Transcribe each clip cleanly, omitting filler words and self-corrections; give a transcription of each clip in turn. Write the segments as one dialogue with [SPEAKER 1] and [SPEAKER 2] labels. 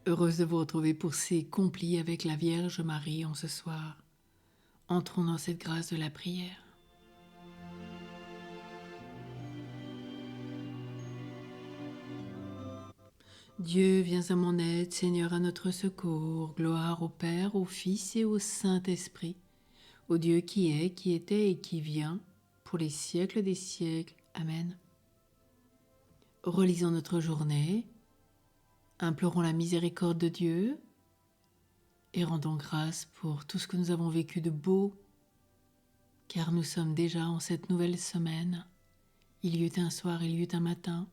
[SPEAKER 1] Heureuse de vous retrouver pour ces complis avec la Vierge Marie en ce soir. Entrons dans cette grâce de la prière. Dieu, viens à mon aide, Seigneur, à notre secours. Gloire au Père, au Fils et au Saint-Esprit, au Dieu qui est, qui était et qui vient, pour les siècles des siècles. Amen. Relisons notre journée, implorons la miséricorde de Dieu et rendons grâce pour tout ce que nous avons vécu de beau, car nous sommes déjà en cette nouvelle semaine. Il y eut un soir, il y eut un matin.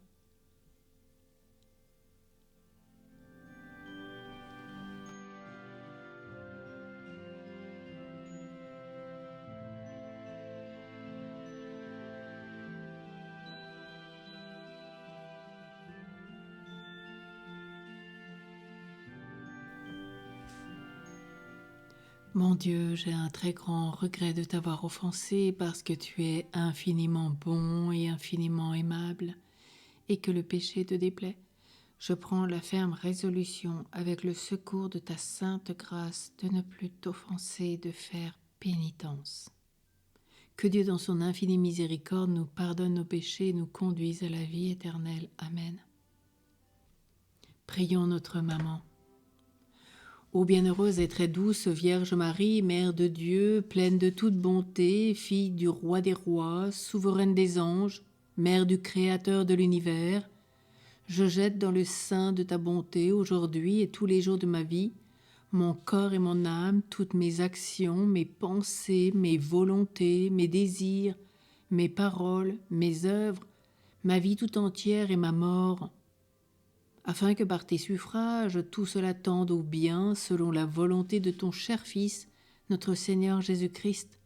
[SPEAKER 1] Mon Dieu, j'ai un très grand regret de t'avoir offensé parce que tu es infiniment bon et infiniment aimable et que le péché te déplaît. Je prends la ferme résolution, avec le secours de ta sainte grâce, de ne plus t'offenser et de faire pénitence. Que Dieu, dans son infinie miséricorde, nous pardonne nos péchés et nous conduise à la vie éternelle. Amen. Prions notre maman. Ô bienheureuse et très douce Vierge Marie, Mère de Dieu, pleine de toute bonté, fille du Roi des rois, souveraine des anges, Mère du Créateur de l'univers, je jette dans le sein de ta bonté aujourd'hui et tous les jours de ma vie, mon corps et mon âme, toutes mes actions, mes pensées, mes volontés, mes désirs, mes paroles, mes œuvres, ma vie tout entière et ma mort, afin que par tes suffrages tout cela tende au bien selon la volonté de ton cher Fils, notre Seigneur Jésus-Christ,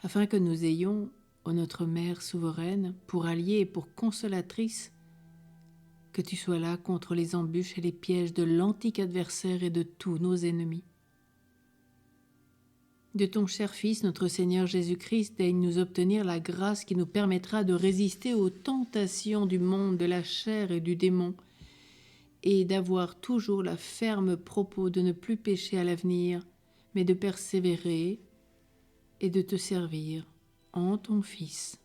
[SPEAKER 1] afin que nous ayons, ô notre Mère souveraine, pour alliée et pour consolatrice, que tu sois là contre les embûches et les pièges de l'antique adversaire et de tous nos ennemis. De ton cher Fils, notre Seigneur Jésus-Christ, daigne nous obtenir la grâce qui nous permettra de résister aux tentations du monde, de la chair et du démon, et d'avoir toujours la ferme propos de ne plus pécher à l'avenir, mais de persévérer et de te servir en ton Fils.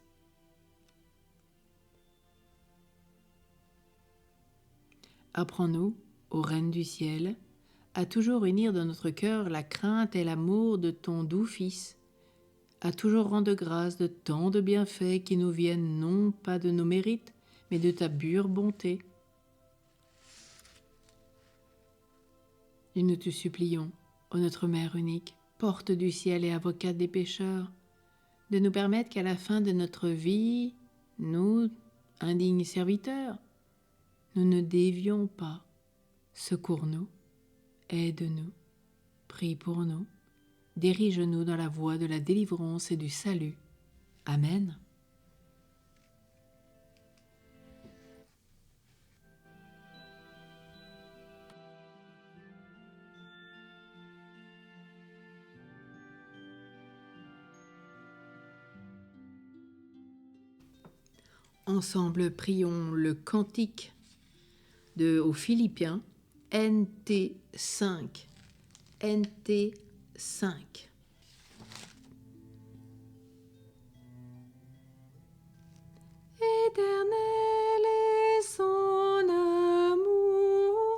[SPEAKER 1] Apprends-nous, ô Reine du ciel, à toujours unir dans notre cœur la crainte et l'amour de ton doux Fils, à toujours rendre grâce de tant de bienfaits qui nous viennent non pas de nos mérites, mais de ta pure bonté. Et nous te supplions, ô notre Mère unique, porte du ciel et avocate des pécheurs, de nous permettre qu'à la fin de notre vie, nous, indignes serviteurs, nous ne dévions pas. Secours-nous, aide-nous, prie pour nous, dirige-nous dans la voie de la délivrance et du salut. Amen. Ensemble, prions le cantique aux Philippiens, NT 5. NT 5. Éternel est son amour,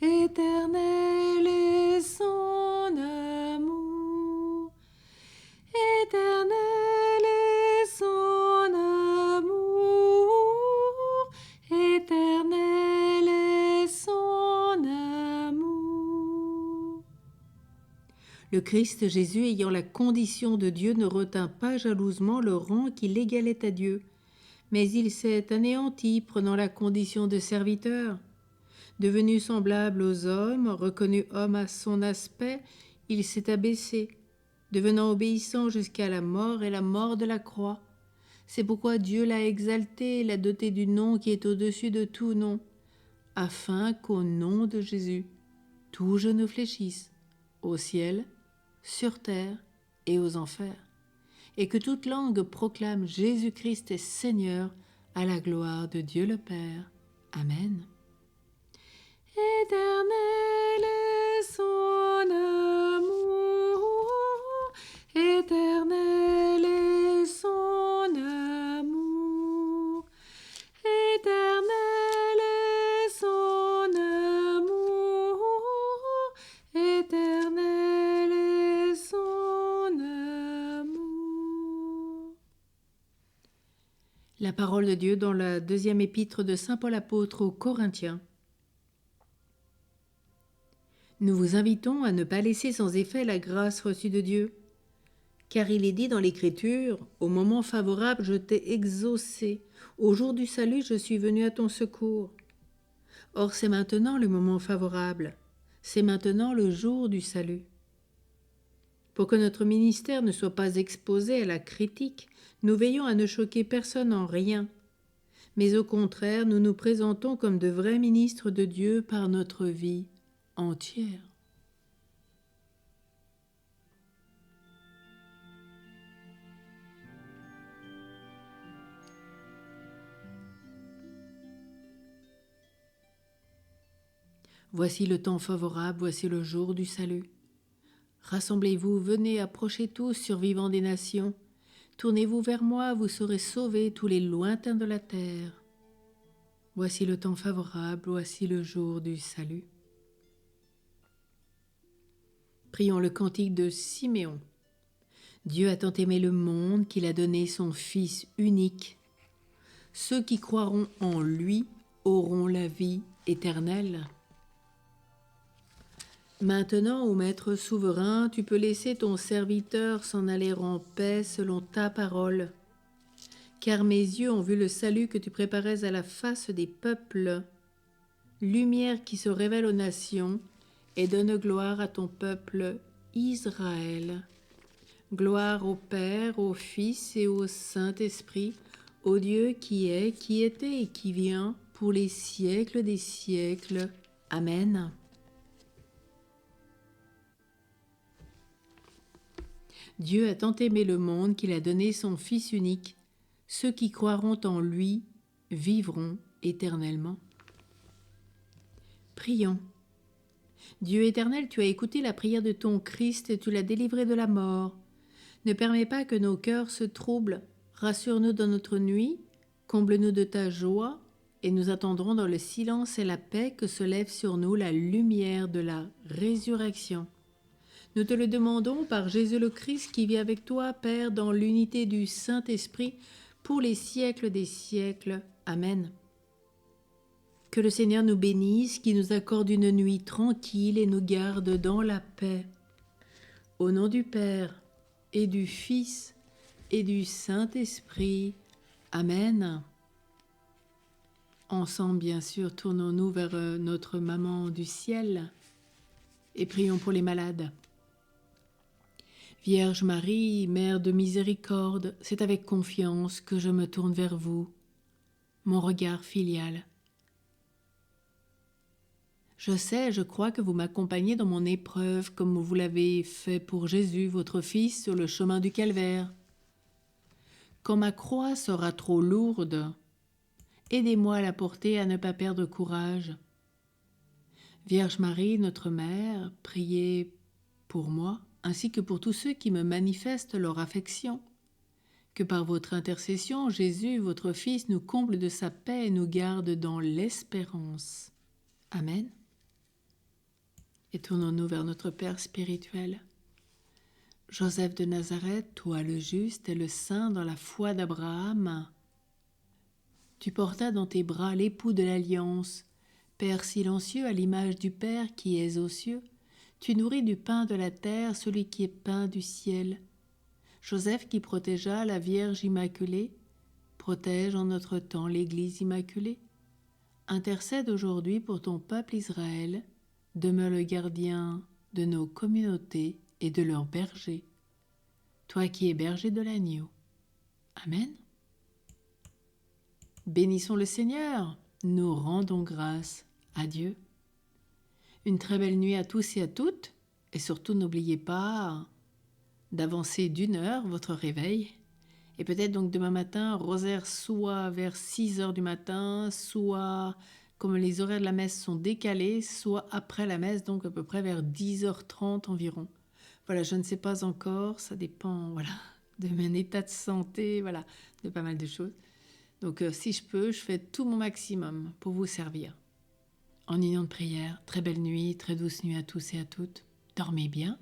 [SPEAKER 1] éternel est son amour, éternel est son amour, éternel est son amour. Le Christ Jésus, ayant la condition de Dieu, ne retint pas jalousement le rang qui l'égalait à Dieu, mais il s'est anéanti, prenant la condition de serviteur. Devenu semblable aux hommes, reconnu homme à son aspect, il s'est abaissé, devenant obéissant jusqu'à la mort et la mort de la croix. C'est pourquoi Dieu l'a exalté et l'a doté du nom qui est au-dessus de tout nom, afin qu'au nom de Jésus, tout genou fléchisse, au ciel, sur terre et aux enfers, et que toute langue proclame Jésus-Christ est Seigneur, à la gloire de Dieu le Père. Amen. Éternel est son amour, éternel est son amour, éternel est son amour, éternel est son amour. La parole de Dieu dans la deuxième épître de saint Paul apôtre aux Corinthiens. Nous vous invitons à ne pas laisser sans effet la grâce reçue de Dieu, car il est dit dans l'Écriture, « Au moment favorable, je t'ai exaucé, au jour du salut, je suis venu à ton secours. » Or, c'est maintenant le moment favorable, c'est maintenant le jour du salut. Pour que notre ministère ne soit pas exposé à la critique, nous veillons à ne choquer personne en rien, mais au contraire, nous nous présentons comme de vrais ministres de Dieu par notre vie entière. Voici le temps favorable, voici le jour du salut. Rassemblez-vous, venez, approchez tous, survivants des nations. Tournez-vous vers moi, vous serez sauvés tous les lointains de la terre. Voici le temps favorable, voici le jour du salut. Prions le cantique de Siméon. Dieu a tant aimé le monde qu'il a donné son Fils unique. Ceux qui croiront en lui auront la vie éternelle. Maintenant, ô Maître souverain, tu peux laisser ton serviteur s'en aller en paix selon ta parole. Car mes yeux ont vu le salut que tu préparais à la face des peuples, lumière qui se révèle aux nations et donne gloire à ton peuple Israël. Gloire au Père, au Fils et au Saint-Esprit, au Dieu qui est, qui était et qui vient, pour les siècles des siècles. Amen. Dieu a tant aimé le monde qu'il a donné son Fils unique. Ceux qui croiront en lui vivront éternellement. Prions. Dieu éternel, tu as écouté la prière de ton Christ et tu l'as délivré de la mort. Ne permets pas que nos cœurs se troublent. Rassure-nous dans notre nuit, comble-nous de ta joie, et nous attendrons dans le silence et la paix que se lève sur nous la lumière de la résurrection. Nous te le demandons par Jésus le Christ qui vit avec toi, Père, dans l'unité du Saint-Esprit, pour les siècles des siècles. Amen. Que le Seigneur nous bénisse, qui nous accorde une nuit tranquille et nous garde dans la paix. Au nom du Père, et du Fils, et du Saint-Esprit. Amen. Ensemble, bien sûr, tournons-nous vers notre Maman du ciel et prions pour les malades. Vierge Marie, Mère de miséricorde, c'est avec confiance que je me tourne vers vous, mon regard filial. Je sais, je crois que vous m'accompagnez dans mon épreuve comme vous l'avez fait pour Jésus, votre Fils, sur le chemin du calvaire. Quand ma croix sera trop lourde, aidez-moi à la porter, à ne pas perdre courage. Vierge Marie, notre Mère, priez pour moi, ainsi que pour tous ceux qui me manifestent leur affection. Que par votre intercession, Jésus, votre Fils, nous comble de sa paix et nous garde dans l'espérance. Amen. Et tournons-nous vers notre Père spirituel. Joseph de Nazareth, toi le juste et le saint dans la foi d'Abraham, tu portas dans tes bras l'époux de l'alliance, Père silencieux à l'image du Père qui est aux cieux, tu nourris du pain de la terre celui qui est pain du ciel. Joseph qui protégea la Vierge Immaculée, protège en notre temps l'Église Immaculée. Intercède aujourd'hui pour ton peuple Israël, demeure le gardien de nos communautés et de leurs bergers. Toi qui es berger de l'agneau. Amen. Bénissons le Seigneur, nous rendons grâce à Dieu. Une très belle nuit à tous et à toutes, et surtout n'oubliez pas d'avancer d'1 heure votre réveil, et peut-être donc demain matin, rosaire soit vers 6 heures du matin, soit comme les horaires de la messe sont décalés, soit après la messe, donc à peu près vers 10h30 environ. Voilà, je ne sais pas encore, ça dépend de mon état de santé, de pas mal de choses. Donc si je peux, je fais tout mon maximum pour vous servir. En union de prière, très belle nuit, très douce nuit à tous et à toutes. Dormez bien,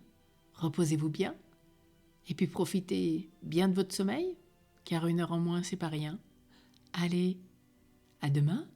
[SPEAKER 1] reposez-vous bien, et puis profitez bien de votre sommeil, car 1 heure en moins, c'est pas rien. Allez, à demain!